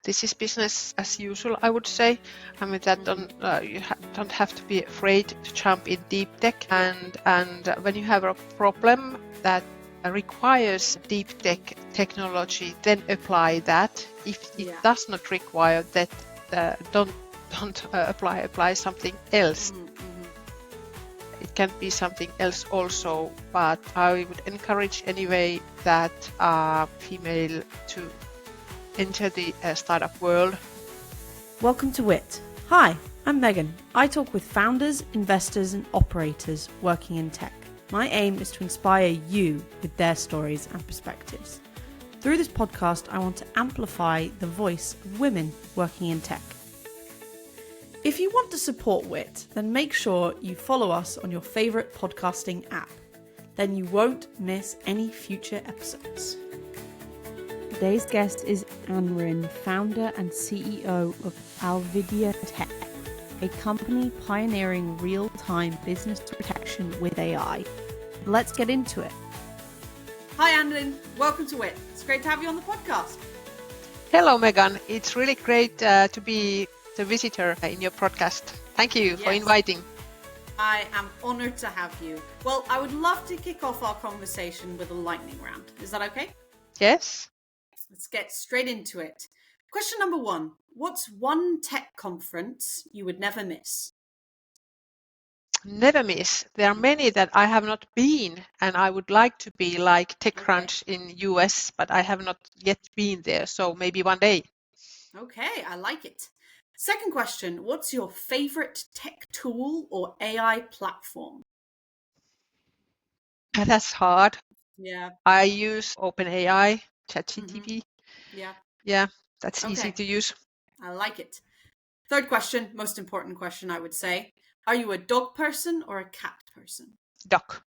This is business as usual, I would say. I mean that you don't have to be afraid to jump in deep tech. And when you have a problem that requires deep tech technology, then apply that. If it does not require that, don't apply something else. It can be something else also, but I would encourage anyway that female to enter the startup world. Welcome to WITT. Hi, I'm Megan. I talk with founders, investors and operators working in tech. My aim is to inspire you with their stories and perspectives. Through this podcast, I want to amplify the voice of women working in tech. If you want to support WITT, then make sure you follow us on your favourite podcasting app. Then you won't miss any future episodes. Today's guest is Anri, founder and CEO of Alvidiatek, a company pioneering real-time business protection with AI. Let's get into it. Hi Anri, welcome to WITT. It's great to have you on the podcast. Hello Megan, it's really great to be the visitor in your podcast. Thank you for inviting. I am honoured to have you. Well, I would love to kick off our conversation with a lightning round. Is that okay? Yes. Let's get straight into it. Question number 1. What's one tech conference you would never miss? Never miss. There are many that I have not been, and I would like to be, like TechCrunch in US, but I have not yet been there. So maybe one day. Okay, I like it. Second question, what's your favorite tech tool or AI platform? That's hard. Yeah. I use OpenAI, ChatGPT. Yeah, that's easy to use. I like it. Third question, most important question, I would say. Are you a dog person or a cat person? Dog.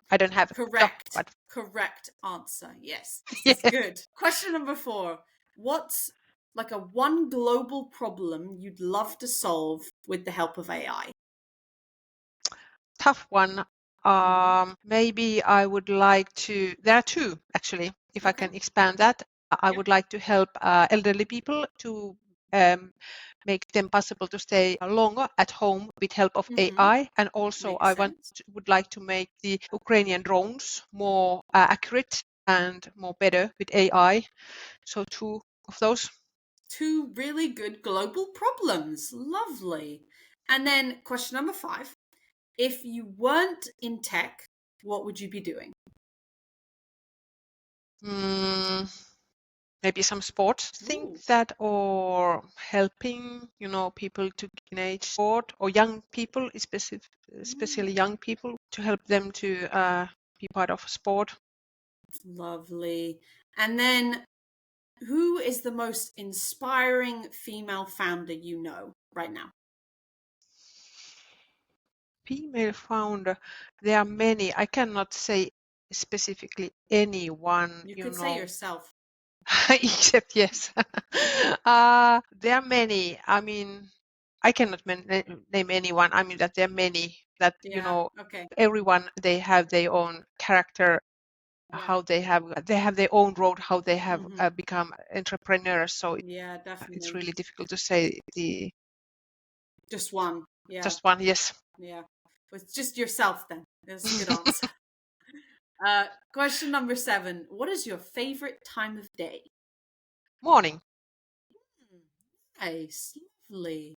I don't have Correct. a dog, but... Correct answer. Yes. Yeah. Good. Question number 4. What's like a one global problem you'd love to solve with the help of AI? Tough one. Maybe I would like to, there are two actually, if I can expand that. I would like to help elderly people to make them possible to stay longer at home with help of AI. And also would like to make the Ukrainian drones more accurate and more better with AI. So 2 of those. 2 really good global problems. Lovely. And then question number 5. If you weren't in tech, what would you be doing? Maybe some sports things that, or helping, people to engage sport, or young people, especially young people, to help them to be part of sport. Lovely. And then who is the most inspiring female founder you know right now? Female founder, there are many. I cannot say specifically anyone. You could say yourself. Except yes. There are many. I mean, I cannot name anyone. I mean that there are many that, everyone, they have their own character, how they have their own road, how they have become entrepreneurs. So definitely. It's really difficult to say just one. Yeah. Just one, yes. Yeah. It's just yourself then. That's a good answer. Question number 7. What is your favorite time of day? Morning. Nice. Lovely.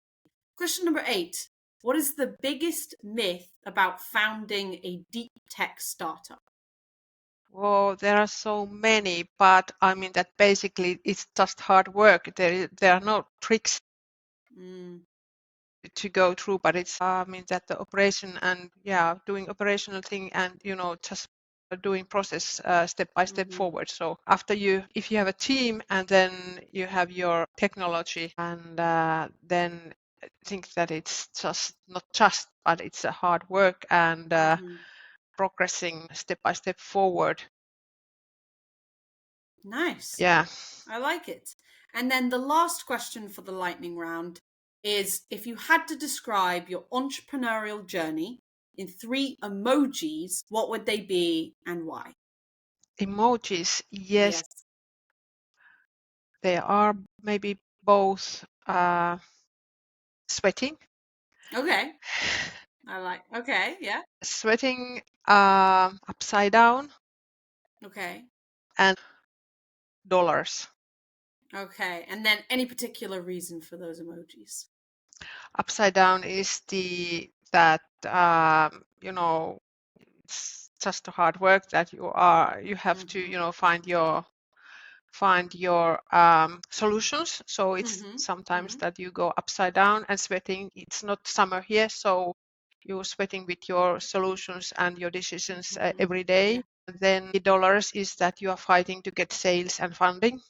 Question number 8. What is the biggest myth about founding a deep tech startup? Oh, there are so many, but I mean that basically it's just hard work. There are no tricks to go through, but it's that the operation and doing operational thing and just doing process step by step forward. So after if you have a team and then you have your technology, and then I think that it's just not just, but it's a hard work and progressing step by step forward. Nice. Yeah, I like it. And then the last question for the lightning round is, if you had to describe your entrepreneurial journey in 3 emojis, what would they be and why? Emojis, yes. They are maybe both sweating. Okay. Okay, yeah. Sweating upside down Okay. and dollars. Okay. And then any particular reason for those emojis? Upside down is that it's just a hard work that you have to find your solutions. So it's sometimes that you go upside down and sweating. It's not summer here, so you're sweating with your solutions and your decisions every day. Yeah. And then the dollars is that you are fighting to get sales and funding.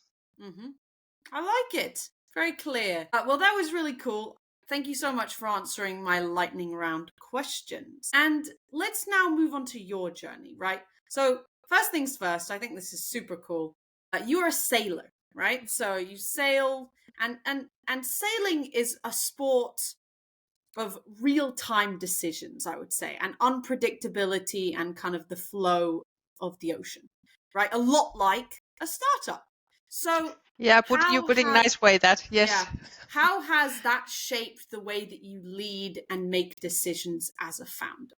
I like it. Very clear. Well, that was really cool. Thank you so much for answering my lightning round questions. And let's now move on to your journey, right? So, first things first, I think this is super cool. You're a sailor, right? So you sail, and sailing is a sport of real-time decisions, I would say, and unpredictability and kind of the flow of the ocean, right? A lot like a startup. So Yeah, you're how putting has nice way that, yes. how has that shaped the way that you lead and make decisions as a founder?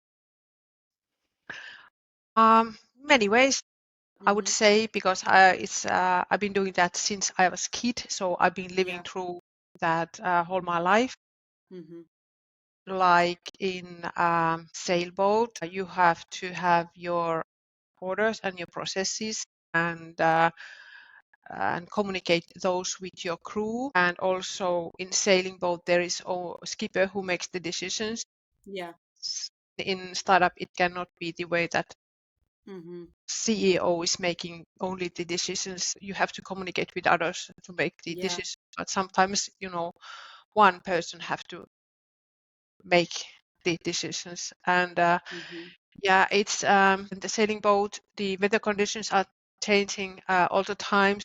Many ways, I would say, because I've been doing that since I was a kid, so I've been living through that whole my life. Like in sailboat, you have to have your orders and your processes and communicate those with your crew. And also in sailing boat, there is a skipper who makes the decisions. Yeah. In startup, it cannot be the way that CEO is making only the decisions. You have to communicate with others to make the decisions. But sometimes, one person have to make the decisions. And it's in the sailing boat, the weather conditions are changing all the time.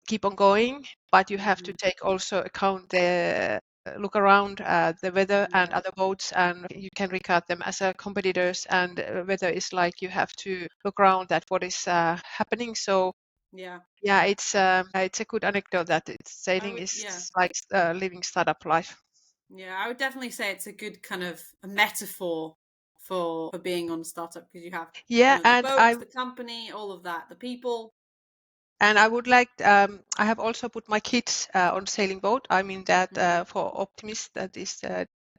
Keep on going, but you have to take also account the look around the weather and other boats, and you can regard them as competitors. And weather is like you have to look around at what is happening. So yeah, it's a good anecdote that sailing is like living startup life. Yeah, I would definitely say it's a good kind of a metaphor for being on a startup, because you have Yeah, the boat, the company, all of that, the people. And I would like, I have also put my kids on sailing boat. I mean that for Optimist, that is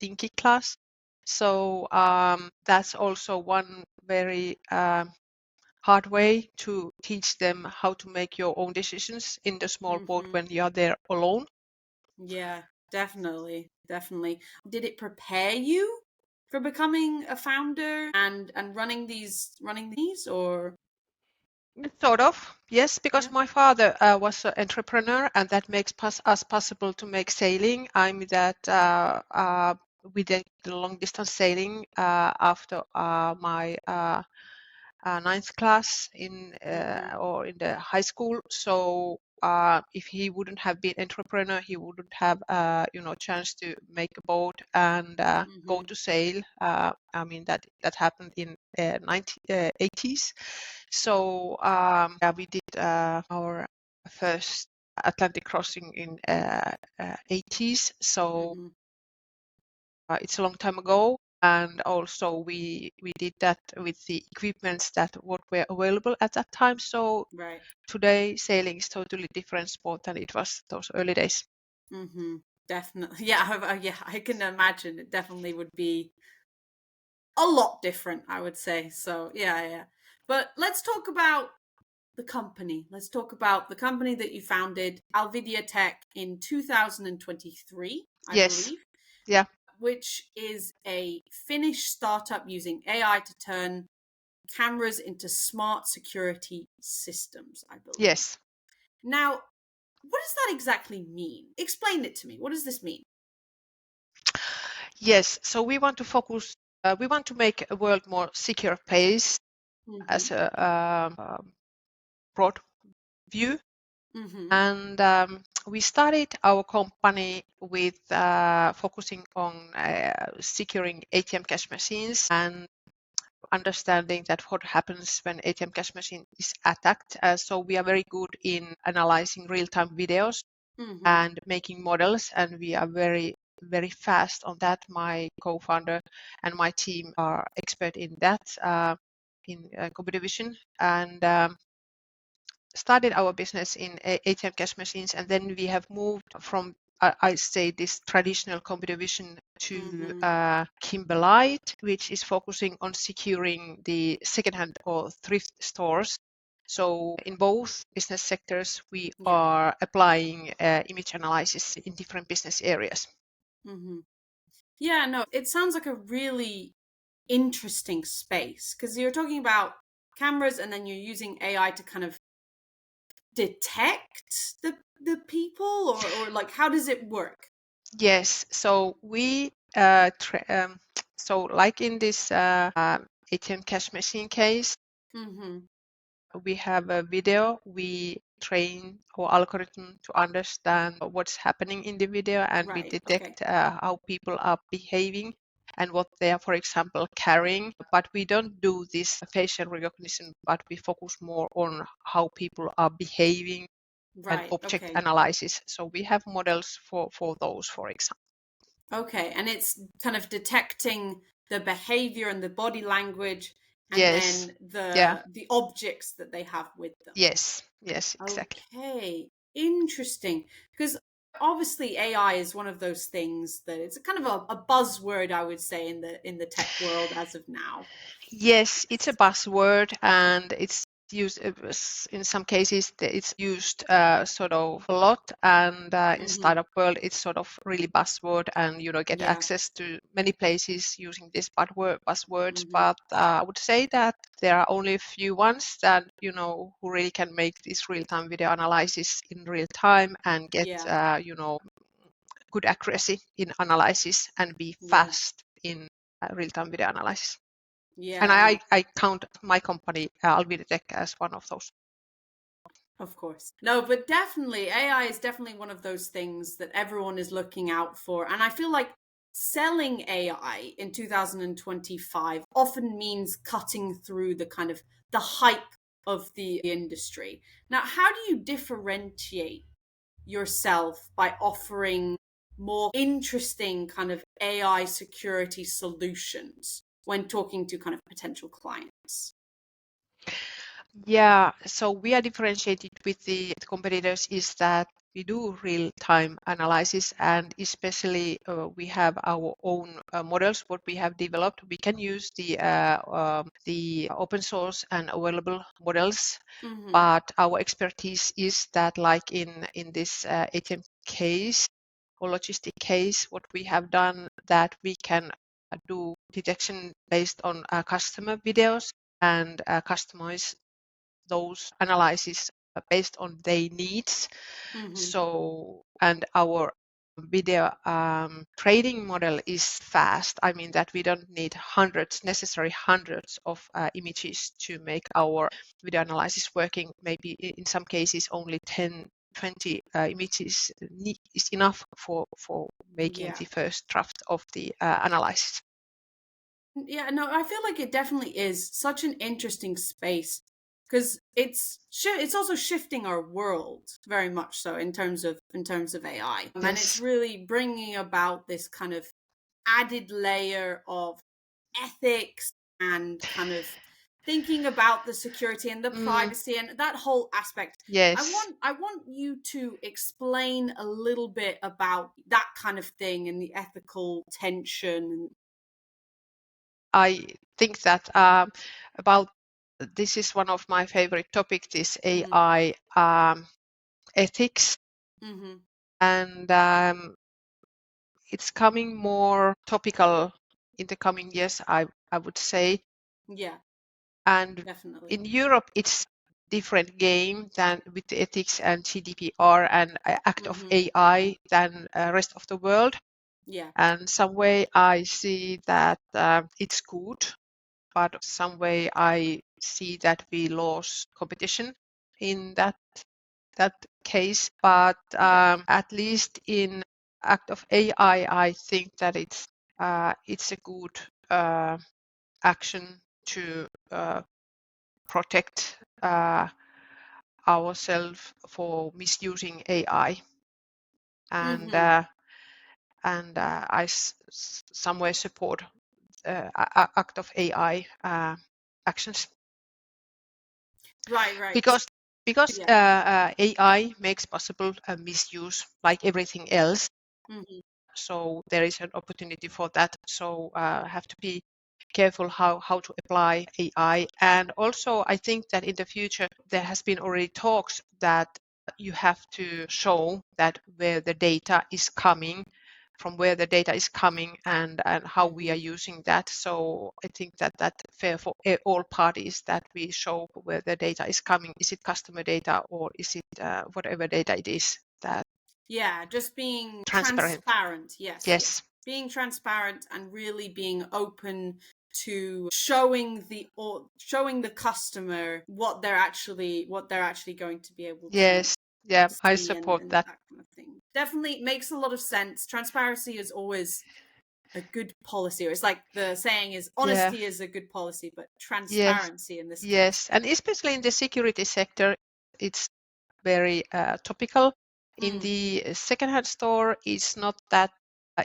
dinghy class. So that's also one very hard way to teach them how to make your own decisions in the small boat when you are there alone. Yeah, definitely, definitely. Did it prepare you for becoming a founder and running these, or? Sort of, yes, because my father was an entrepreneur, and that makes us possible to make sailing. I'm that we did the long distance sailing after my ninth class or in the high school. So if he wouldn't have been entrepreneur, he wouldn't have chance to make a boat and go to sail. I mean that happened in 1980s. So we did our first Atlantic crossing in 80s. So it's a long time ago. And also we did that with the equipments that what were available at that time. So today sailing is totally different sport than it was those early days. Definitely. Yeah, I can imagine it definitely would be a lot different, I would say. So yeah. But let's talk about the company. Let's talk about the company that you founded, Alvidiatek, in 2023, I believe. Yeah. Which is a Finnish startup using AI to turn cameras into smart security systems, I believe. Yes. Now, what does that exactly mean? Explain it to me. What does this mean? Yes. So we want to focus, we want to make a world more secure place as a broad view. And we started our company with focusing on securing ATM cash machines and understanding that what happens when ATM cash machine is attacked. So we are very good in analyzing real-time videos and making models, and we are very, very fast on that. My co-founder and my team are expert in that, in computer vision, and started our business in ATM cash machines, and then we have moved from I say this traditional computer vision to Kimberlite, which is focusing on securing the secondhand or thrift stores. So in both business sectors, we are applying image analysis in different business areas. Yeah, no, it sounds like a really interesting space because you're talking about cameras and then you're using AI to kind of detect the people, or like, how does it work? Yes, so we so like in this ATM cash machine case, we have a video. We train our algorithm to understand what's happening in the video, and we detect how people are behaving and what they are, for example, carrying. But we don't do this facial recognition, but we focus more on how people are behaving and object analysis. So we have models for those, for example. Okay, and it's kind of detecting the behavior and the body language, and Yes. then the objects that they have with them. Yes, exactly. Okay, interesting. Because obviously AI is one of those things that it's kind of a buzzword, I would say, in the tech world as of now. Yes, it's a buzzword, and it's used in some cases. It's used sort of a lot, and in startup world, it's sort of really buzzword, and get access to many places using this buzzwords. But I would say that there are only a few ones that who really can make this real-time video analysis in real time and get good accuracy in analysis and be fast in real-time video analysis. And I count my company, Alvidiatek, as one of those. Of course. No, but definitely, AI is definitely one of those things that everyone is looking out for. And I feel like selling AI in 2025 often means cutting through the kind of the hype of the industry. Now, how do you differentiate yourself by offering more interesting kind of AI security solutions when talking to kind of potential clients? Yeah, so we are differentiated with the competitors is that we do real-time analysis, and especially we have our own models what we have developed. We can use the open source and available models, but our expertise is that, like in this ATM case or logistic case, what we have done that we can do detection based on customer videos and customize those analysis based on their needs. So, and our video trading model is fast. I mean that we don't need necessary hundreds of images to make our video analysis working. Maybe in some cases only 10, 20 images is enough for making the first draft of the analysis. Yeah, no, I feel like it definitely is such an interesting space because it's also shifting our world very much so in terms of AI, and it's Yes. really bringing about this kind of added layer of ethics and kind of thinking about the security and the privacy and that whole aspect. Yes. I want you to explain a little bit about that kind of thing and the ethical tension. I think that about this is one of my favorite topics, this AI ethics, and it's coming more topical in the coming years, I would say. Yeah, and definitely. In Europe, it's different game than with the ethics and GDPR and Act of AI than rest of the world. Yeah. And some way I see that it's good, but some way I see that we lost competition in that case. But at least in Act of AI, I think that it's a good action to protect ourselves for misusing AI. and I somewhere support act of AI actions. Right. Because AI makes possible misuse like everything else. So there is an opportunity for that. So have to be careful how to apply AI. And also, I think that in the future, there has been already talks that you have to show that where the data is coming, from where the data is coming and how we are using that. So I think that that's fair for all parties that we show where the data is coming. Is it customer data or is it whatever data it is that just being transparent. Yes. Being transparent and really being open to showing the customer what they're actually going to be able to I see support and that. kind of thing. Definitely makes a lot of sense. Transparency is always a good policy, or it's like the saying is honesty is a good policy, but transparency in this case. And especially in the security sector, it's very topical. In the secondhand store, it's not that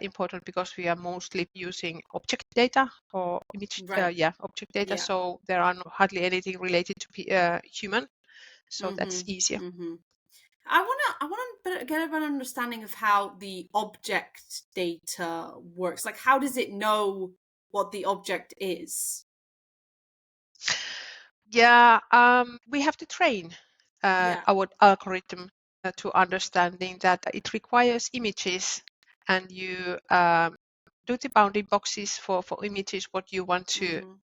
important because we are mostly using object data or image, object data. So there are hardly anything related to human. So that's easier. I want to get a better understanding of how the object data works. Like, how does it know what the object is? We have to train our algorithm to understanding that it requires images, and you do the bounding boxes for images what you want to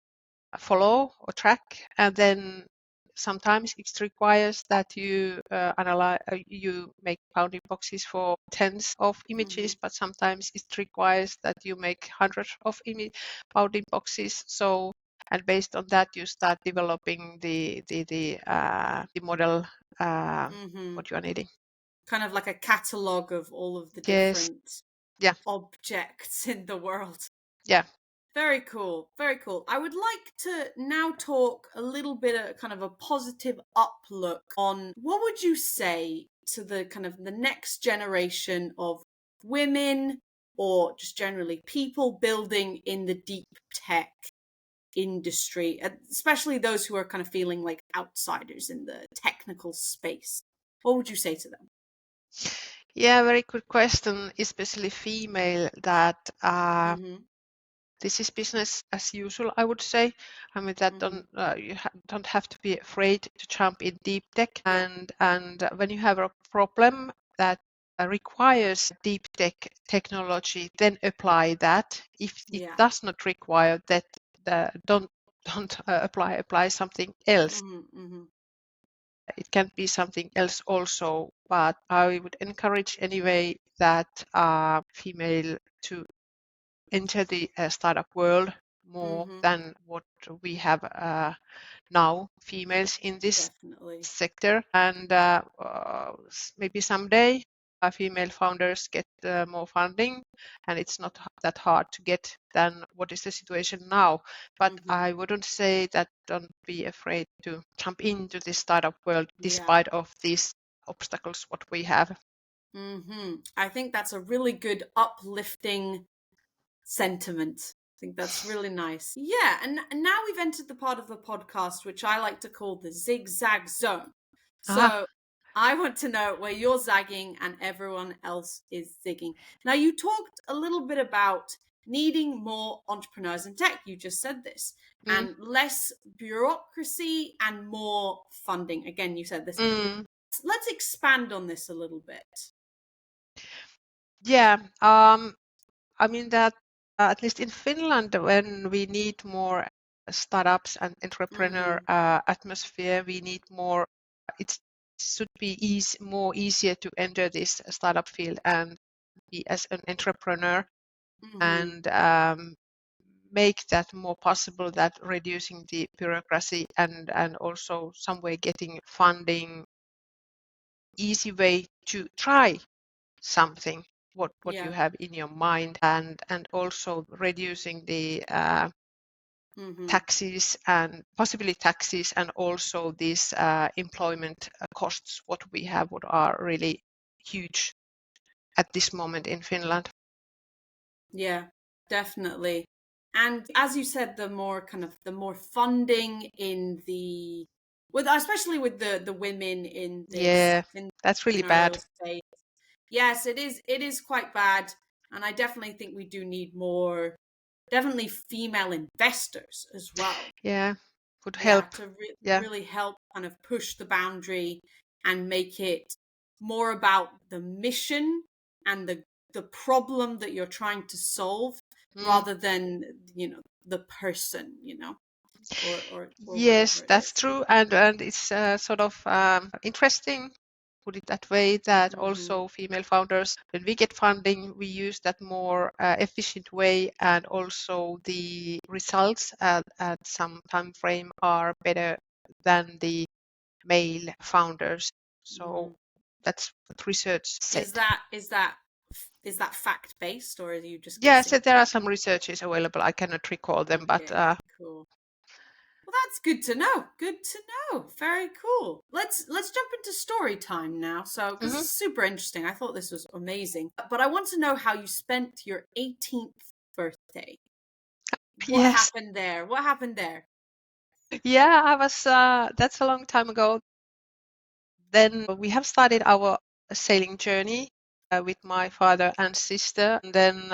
follow or track, and then sometimes it requires that you analyze, you make bounding boxes for tens of images, but sometimes it requires that you make hundreds of bounding boxes. So, and based on that, you start developing the model what you are needing. Kind of like a catalog of all of the different objects in the world. Very cool. Very cool. I would like to now talk a little bit of kind of a positive uplook on what would you say to the kind of the next generation of women or just generally people building in the deep tech industry, especially those who are kind of feeling like outsiders in the technical space. What would you say to them? Very good question, especially female that this is business as usual, I would say. I mean that you don't have to be afraid to jump in deep tech, and when you have a problem that requires deep tech technology, then apply that. If it does not require that, don't apply something else. It can be something else also, but I would encourage anyway that female to enter the startup world more than what we have now, females in this sector. And maybe someday female founders get more funding, and it's not that hard to get than what is the situation now. But I wouldn't say that don't be afraid to jump into the startup world despite of these obstacles what we have. I think that's a really good uplifting sentiment. I think that's really nice. Yeah, and now we've entered the part of the podcast which I like to call the zigzag zone. So I want to know where you're zagging and everyone else is zigging. Now, you talked a little bit about needing more entrepreneurs in tech. You just said this. And less bureaucracy and more funding. Again, you said this. Let's expand on this a little bit. I mean that at least in Finland, when we need more startups and entrepreneur atmosphere, we need more. It should be more easier to enter this startup field and be as an entrepreneur and make that more possible. That reducing the bureaucracy and also some way getting funding, easy way to try something. What you have in your mind, and also reducing the taxes and possibly taxes, and also these employment costs what we have, what are really huge. at this moment in Finland. Yeah, definitely. And as you said, the more funding in especially with the women in this Yeah, that's really bad. entrepreneurial state. Yes, it is quite bad. And I definitely think we do need more, definitely female investors as well. Yeah, would Yeah, help. to Yeah. really help kind of push the boundary and make it more about the mission and the problem that you're trying to solve Mm. rather than, the person, or Yes, whatever it that's is. true, and it's sort of interesting, put it that way, that Mm-hmm. also female founders, when we get funding, we use that more efficient way, and also the results at some time frame are better than the male founders. Mm-hmm. So that's what research said. Is that fact based, or are you just Yes, guessing? there are some researches available. I cannot recall them, but Okay, cool. Well, that's good to know. Good to know. Very cool. Let's jump into story time now. So, because mhm. it's super interesting. I thought this was amazing. But I want to know how you spent your 18th birthday. What Yes, happened there? What happened there? yeah, I was. That's a long time ago. Then we have started our sailing journey with my father and sister. And then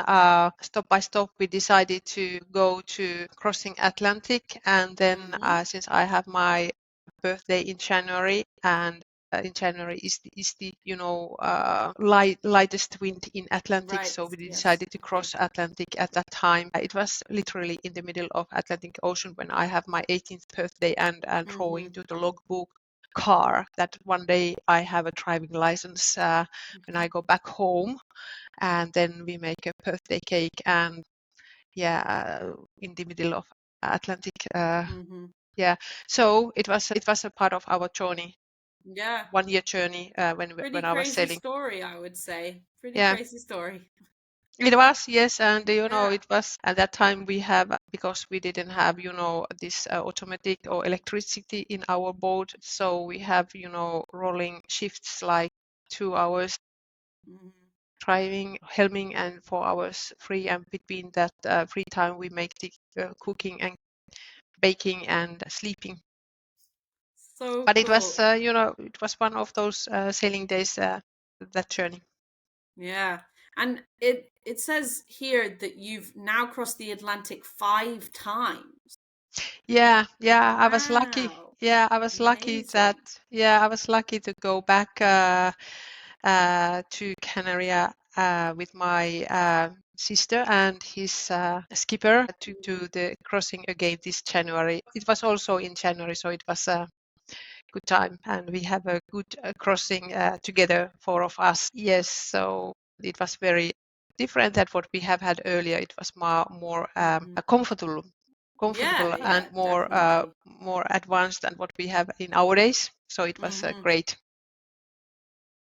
stop by stop, we decided to go to crossing Atlantic. And then Mm-hmm. since I have my birthday in January, and in January is the lightest wind in Atlantic, Right. so we Yes. decided to Okay. cross Atlantic at that time. It was literally in the middle of Atlantic Ocean when I have my 18th birthday, and drawing Mm-hmm. to the logbook car that one day I have a driving license when I go back home, and then we make a birthday cake, and in the middle of Atlantic. Mm-hmm. Yeah, so it was a part of our journey, Yeah. 1 year journey Pretty when I was crazy sailing. story, I would say. Pretty Yeah, crazy story. it was, yes, and Yeah. it was at that time we have, because we didn't have this automatic or electricity in our boat, so we have rolling shifts like 2 hours Mm-hmm. driving, helming, and 4 hours free, and between that free time we make the cooking and baking and sleeping. So But it was, cool. it was one of those sailing days, that journey. Yeah. And it says here that you've now crossed the Atlantic 5 times. Yeah, I was lucky. Wow. Yeah, I was lucky that, Amazing. I was lucky to go back to Canary with my sister and his skipper to do the crossing again this January. It was also in January, so it was a good time, and we have a good crossing together, four of us. Yes, so it was very different than what we have had earlier. It was more Mhm. comfortable Yeah, and yeah, more definitely. more advanced than what we have in nowadays. So it was Hmm. great.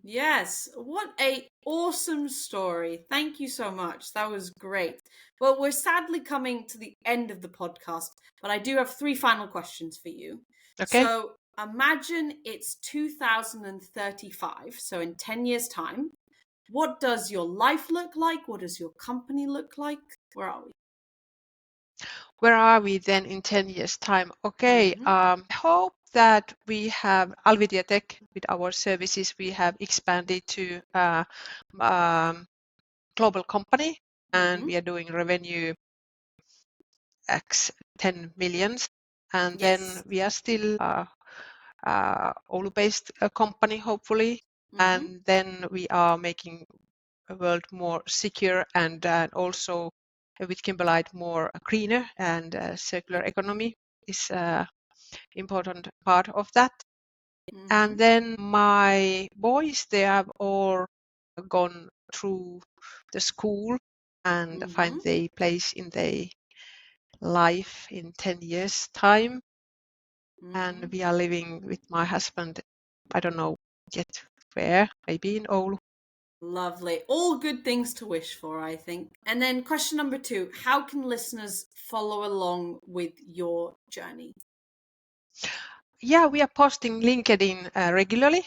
Yes, what a awesome story. Thank you so much. That was great. Well, we're sadly coming to the end of the podcast, but I do have three final questions for you. Okay. So imagine it's 2035, so in 10 years' time. What does your life look like? What does your company look like? Where are we? Where are we then in 10 years' time? Okay, Mm-hmm. I hope that we have Alvidiatek with our services. We have expanded to global company, and Mm-hmm. we are doing revenue X 10 millions. And then Yes. we are still Oulu-based company, hopefully. Mm-hmm. And then we are making a world more secure, and also with Kimberlite more greener, and circular economy is important part of that. Mm-hmm. And then my boys, they have all gone through the school and Mm-hmm. find their place in their life in 10 years time. Mm-hmm. And we are living with my husband, I don't know yet where, maybe in Oulu. Lovely. All good things to wish for, I think. And then question number 2, how can listeners follow along with your journey? Yeah, we are posting LinkedIn regularly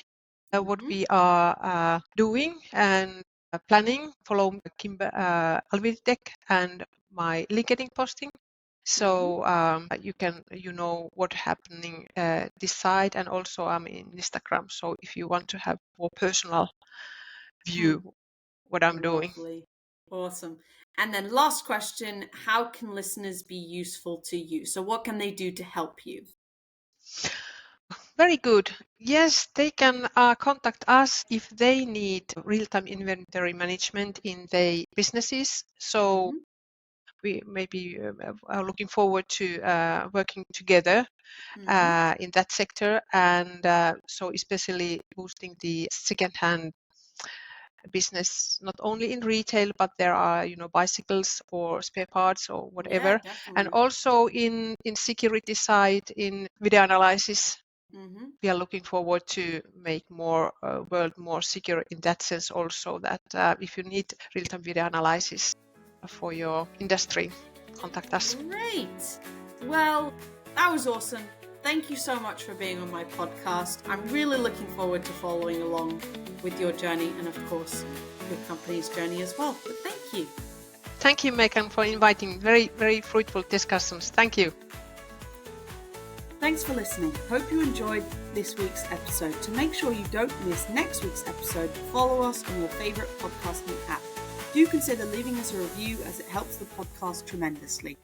what Mm-hmm. we are doing, and planning, follow Alvidiatek and my LinkedIn posting. So you know what's happening this side, and also I'm in Instagram. So if you want to have more personal view what I'm doing. Lovely. Awesome. And then last question, how can listeners be useful to you? So what can they do to help you? Very good. Yes, they can contact us if they need real-time inventory management in their businesses. So we maybe are looking forward to working together in that sector, and so especially boosting the second-hand business, not only in retail, but there are bicycles or spare parts or whatever, Yeah, and definitely. also in security side, in video analysis. We are looking forward to make more world more secure in that sense also, that if you need real-time video analysis for your industry, contact us. Great. Well, that was awesome. Thank you so much for being on my podcast. I'm really looking forward to following along with your journey and, of course, your company's journey as well. But thank you. Thank you, Megan, for inviting. Very, very fruitful discussions. Thank you. Thanks for listening. Hope you enjoyed this week's episode. To make sure you don't miss next week's episode, follow us on your favorite podcasting app. Do consider leaving us a review, as it helps the podcast tremendously.